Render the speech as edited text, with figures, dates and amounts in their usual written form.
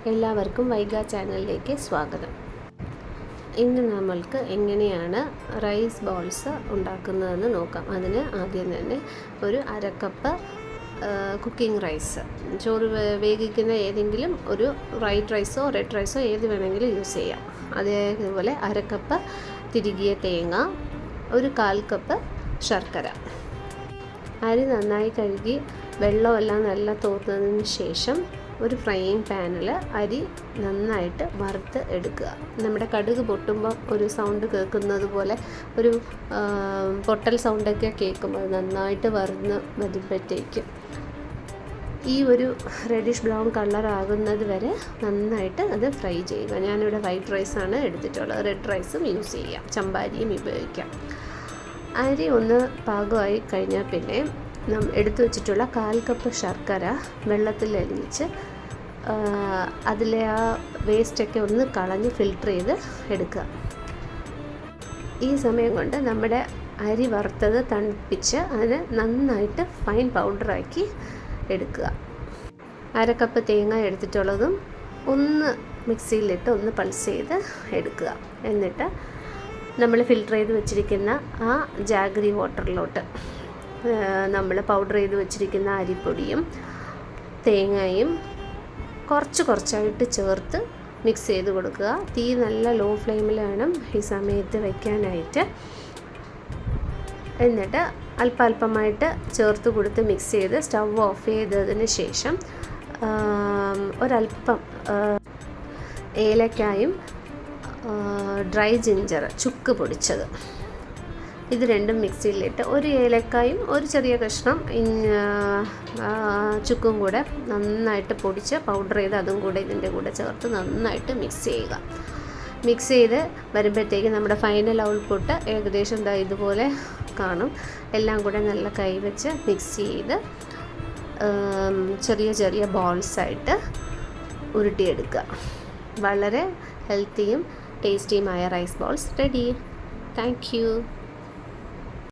എല്ലാവർക്കും വൈഗ ചാനലിലേക്ക് സ്വാഗതം. ഇന്ന് നമ്മൾക്ക് എങ്ങനെയാണ് റൈസ് ബോൾസ് ഉണ്ടാക്കുന്നതെന്ന് നോക്കാം. അതിന് ആദ്യം തന്നെ ഒരു അരക്കപ്പ് കുക്കിംഗ് റൈസ്, ചോറ് വേവിക്കുന്ന ഏതെങ്കിലും ഒരു വൈറ്റ് റൈസോ റെഡ് റൈസോ ഏത് വേണമെങ്കിലും യൂസ് ചെയ്യാം. അതേപോലെ അരക്കപ്പ് തിരുകിയ തേങ്ങ, ഒരു 1/4 കപ്പ് ശർക്കര. അരി നന്നായി കഴുകി വെള്ളമെല്ലാം നല്ല തോർന്നതിന് ശേഷം ഒരു ഫ്രൈയിങ് പാനിൽ അരി നന്നായിട്ട് വറുത്ത് എടുക്കുക. നമ്മുടെ കടുക് പൊട്ടുമ്പോൾ ഒരു സൗണ്ട് കേൾക്കുന്നത് പോലെ ഒരു പൊട്ടൽ സൗണ്ടൊക്കെ കേൾക്കുമ്പോൾ നന്നായിട്ട് വറുന്ന് വരുമ്പോഴത്തേക്കും ഈ ഒരു റെഡിഷ് ബ്രൗൺ കളർ ആകുന്നത് വരെ നന്നായിട്ട് അത് ഫ്രൈ ചെയ്യുക. ഞാനിവിടെ വൈറ്റ് റൈസാണ് എടുത്തിട്ടുള്ളത്, റെഡ് റൈസും യൂസ് ചെയ്യാം, ചമ്പാരിയും ഉപയോഗിക്കാം. അരി ഒന്ന് പാകമായി കഴിഞ്ഞാൽ പിന്നെ എടുത്തു വച്ചിട്ടുള്ള 1/4 കപ്പ് ശർക്കര വെള്ളത്തിൽ അലിയിച്ച് അതിലെ ആ വേസ്റ്റൊക്കെ ഒന്ന് കളഞ്ഞ് ഫിൽട്ടർ ചെയ്ത് എടുക്കുക. ഈ സമയം കൊണ്ട് നമ്മുടെ അരി വറുത്തത് തണുപ്പിച്ച് അതിന് നന്നായിട്ട് ഫൈൻ പൗഡറാക്കി എടുക്കുക. 1/2 കപ്പ് തേങ്ങ എടുത്തിട്ടുള്ളതും ഒന്ന് മിക്സിയിലിട്ട് ഒന്ന് പൾസ് ചെയ്ത് എടുക്കുക. എന്നിട്ട് നമ്മൾ ഫിൽട്ടർ ചെയ്ത് വെച്ചിരിക്കുന്ന ആ ജാഗരി വാട്ടറിലോട്ട് നമ്മൾ പൗഡർ ചെയ്ത് വെച്ചിരിക്കുന്ന അരിപ്പൊടിയും തേങ്ങയും കുറച്ചായിട്ട് ചേർത്ത് മിക്സ് ചെയ്ത് കൊടുക്കുക. തീ നല്ല ലോ ഫ്ലെയിമിൽ വേണം ഈ സമയത്ത് വയ്ക്കാനായിട്ട്. എന്നിട്ട് അല്പമായിട്ട് ചേർത്ത് കൊടുത്ത് മിക്സ് ചെയ്ത് സ്റ്റവ് ഓഫ് ചെയ്തതിന് ശേഷം ഒരല്പം ഏലക്കായും ഡ്രൈ ജിഞ്ചർ ചുക്ക് പൊടിച്ചത് ഇത് രണ്ടും മിക്സിയിലിട്ട് ഒരു ഏലക്കായും ഒരു ചെറിയ കഷ്ണം ചുക്കും കൂടെ നന്നായിട്ട് പൊടിച്ച് പൗഡർ ചെയ്ത് അതും കൂടെ ഇതിൻ്റെ കൂടെ ചേർത്ത് നന്നായിട്ട് മിക്സ് ചെയ്യുക. മിക്സ് ചെയ്ത് വരുമ്പോഴത്തേക്ക് നമ്മുടെ ഫൈനൽ ഔട്ട്പുട്ട് ഏകദേശം ഇതുപോലെ കാണും. എല്ലാം കൂടെ നല്ല കൈവച്ച് മിക്സ് ചെയ്ത് ചെറിയ ബോൾസായിട്ട് ഉരുട്ടിയെടുക്കുക. വളരെ ഹെൽത്തിയും ടേസ്റ്റിയുമായ rice balls ready. Thank U.